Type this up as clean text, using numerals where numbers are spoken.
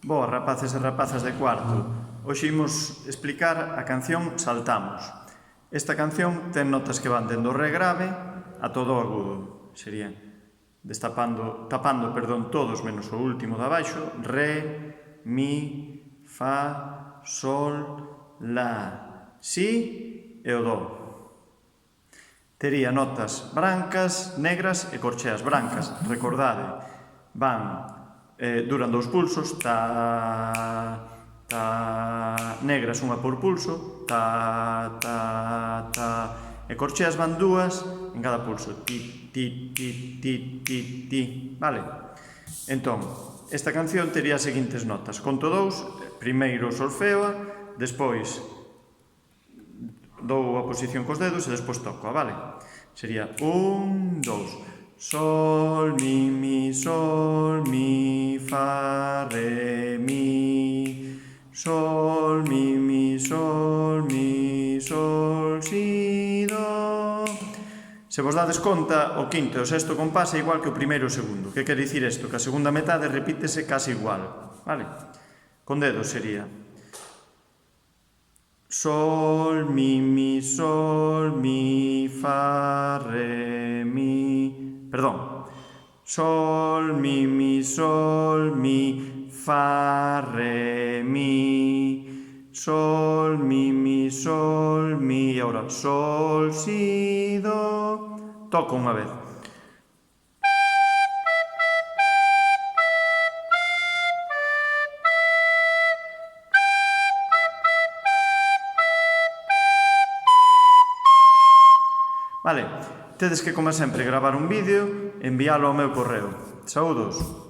Boas, rapaces e rapazas de cuarto. Hoxe imos explicar a canción Saltamos. Esta canción ten notas que van dende o re grave a todo o agudo. Serían tapando todos menos o último de abaixo. Re, mi, fa, sol, la, si e o do. Tería notas brancas, negras e corcheas brancas. Recordade, duran 2 pulsos, ta, negras unha por pulso, ta, e corcheas van 2 en cada pulso, ti, ti, ti, ti, ti, ti, vale? Entón, esta canción tería as seguintes notas, conto 2, primeiro solfeo, despois dou a posición cos dedos e despois toco, vale? Sería 1, 2, sol, mi, fa, re, mi, sol, mi, sol, si, do. Se vos dades conta, o quinto e o sexto compás é igual que o primeiro e o segundo. Que quere dicir isto? Que a segunda metade repítese case igual, vale? Con dedos sería sol, mi, fa, re, mi... Perdón. Sol, mi, fa, re, mi... Sol, mi, e ahora sol, si, do... Toco unha vez. Vale, tedes que, como sempre, gravar un vídeo e enviálo ao meu correo. Saúdos!